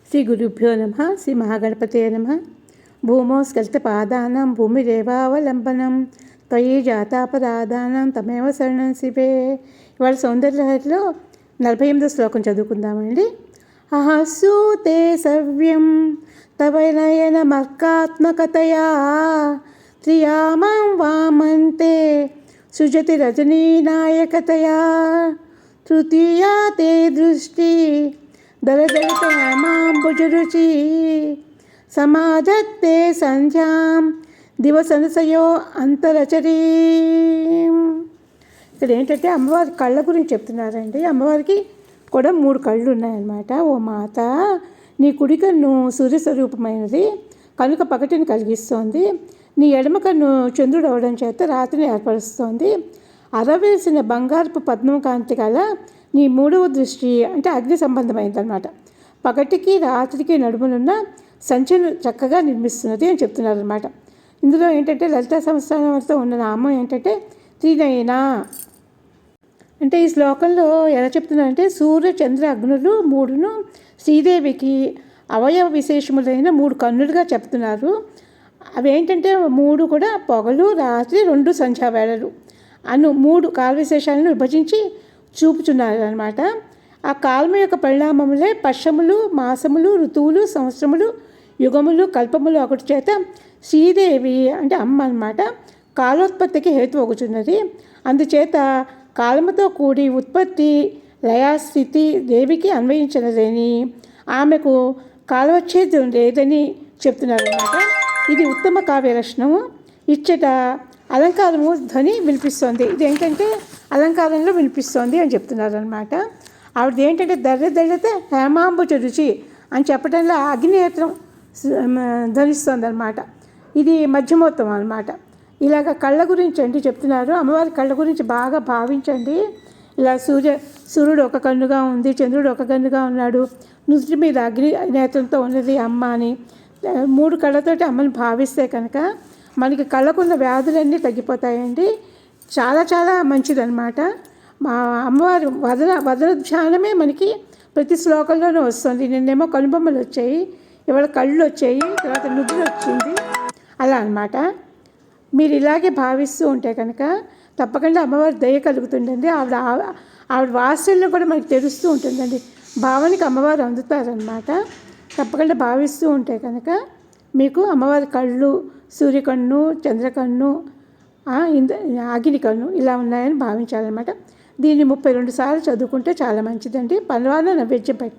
శ్రీ గురుభ్యో నమ. శ్రీ మహాగణపతే నమ. భూమో స్కలితపాదానాం భూమిరేవావలంబనం త్వయి జాతాపరాధానాం తమేవ శరణం శివే. ఇవాళ సౌందర్యలహరిలో 48వ శ్లోకం చదువుకుందామండి. అహసూతే సవ్యం తవ నయనమర్కాత్మకతయా త్రియామాం వామంతే సుజతి రజనీనాయకతయా తృతీయా తే దృష్టి దళదళితయామాంబుజరుచి సమాధత్తే సంధ్యాం దివసనసయో అంతరచరీ. ఇక్కడ ఏంటంటే అమ్మవారి కళ్ళ గురించి చెప్తున్నారండి. అమ్మవారికి కూడా 3 కళ్ళు ఉన్నాయన్నమాట. ఓ మాత, నీ కుడి కన్ను సూర్యస్వరూపమైనది కనుక పగటిని కలిగిస్తోంది. నీ ఎడమ కన్ను చంద్రుడు అవడం చేత రాత్రిని ఏర్పరుస్తోంది. అరవేసిన బంగారపు పద్మం కాంతి గల నీ 3వ దృష్టి అంటే అగ్ని సంబంధమైనదన్నమాట. పగటికి రాత్రికి నడుమునున్న సంచను చక్కగా నిర్మిస్తున్నది అని చెప్తున్నారన్నమాట. ఇందులో ఏంటంటే లలితా సహస్రనామంతో ఉన్న నామం ఏంటంటే త్రినయన. అంటే ఈ శ్లోకంలో ఎలా చెప్తున్నారంటే సూర్య చంద్ర అగ్నులు 3ను శ్రీదేవికి అవయవ విశేషములైన 3 కన్నులుగా చెప్తున్నారు. అవి ఏంటంటే 3 కూడా పొగలు రాత్రి 2 సంధ్యావేళలు అను 3 కాల విశేషాలను విభజించి చూపుతున్నారు అనమాట. ఆ కాలము యొక్క పరిణామములే పక్షములు, మాసములు, ఋతువులు, సంవత్సరములు, యుగములు, కల్పములు ఒకటి చేత శ్రీదేవి అంటే అమ్మ అన్నమాట కాలోత్పత్తికి హేతు అవుతున్నది. అందుచేత కాలముతో కూడి ఉత్పత్తి లయాస్థితి దేవికి అన్వయించినదని, ఆమెకు కాలవచ్ఛేదం లేదని చెప్తున్నారన్నమాట. ఇది ఉత్తమ కావ్య లక్షణము. ఇచ్చట అలంకారము ధ్వని వినిపిస్తోంది. ఇది ఏంటంటే అలంకారంలో వినిపిస్తోంది అని చెప్తున్నారనమాట. ఆవిడది ఏంటంటే దర్రదర్రత హేమాంబుజ రుచి అని చెప్పడంలో అగ్నినేత్రం ధ్వనిస్తోంది అనమాట. ఇది మధ్యమోత్తం అనమాట. ఇలాగ కళ్ళ గురించి అండి చెప్తున్నారు. అమ్మవారి కళ్ళ గురించి బాగా భావించండి. ఇలా సూర్యుడు ఒక కన్నుగా ఉంది, చంద్రుడు ఒక కన్నుగా ఉన్నాడు, నుదుటి మీద అగ్ని నేత్రంతో ఉన్నది అమ్మ అని 3 కళ్ళతోటి అమ్మని భావిస్తే కనుక మనకి కళ్ళకున్న వ్యాధులన్నీ తగ్గిపోతాయండి. చాలా చాలా మంచిదన్నమాట. మా అమ్మవారి వదన ధ్యానమే మనకి ప్రతి శ్లోకంలోనూ వస్తుంది. నిన్నేమో కనుబొమ్మలు వచ్చాయి, ఇవాళ కళ్ళు వచ్చాయి, తర్వాత నుదురు వచ్చింది, అలా అన్నమాట. మీరు ఇలాగే భావిస్తూ ఉంటే కనుక తప్పకుండా అమ్మవారి దయ కలుగుతుందండి. ఆవిడ వాత్సల్యం కూడా మనకి తెలుస్తూ ఉంటుందండి. భావనకి అమ్మవారు అందుతారనమాట. తప్పకుండా భావిస్తూ ఉంటే కనుక మీకు అమ్మవారి కళ్ళు సూర్యకన్ను, చంద్రకన్ను, అగ్ని కన్ను ఇలా ఉన్నాయని భావించాలన్నమాట. దీన్ని 32 సార్లు చదువుకుంటే చాలా మంచిదండి. పనివాళ్ళ నైవేద్యం పెట్టండి.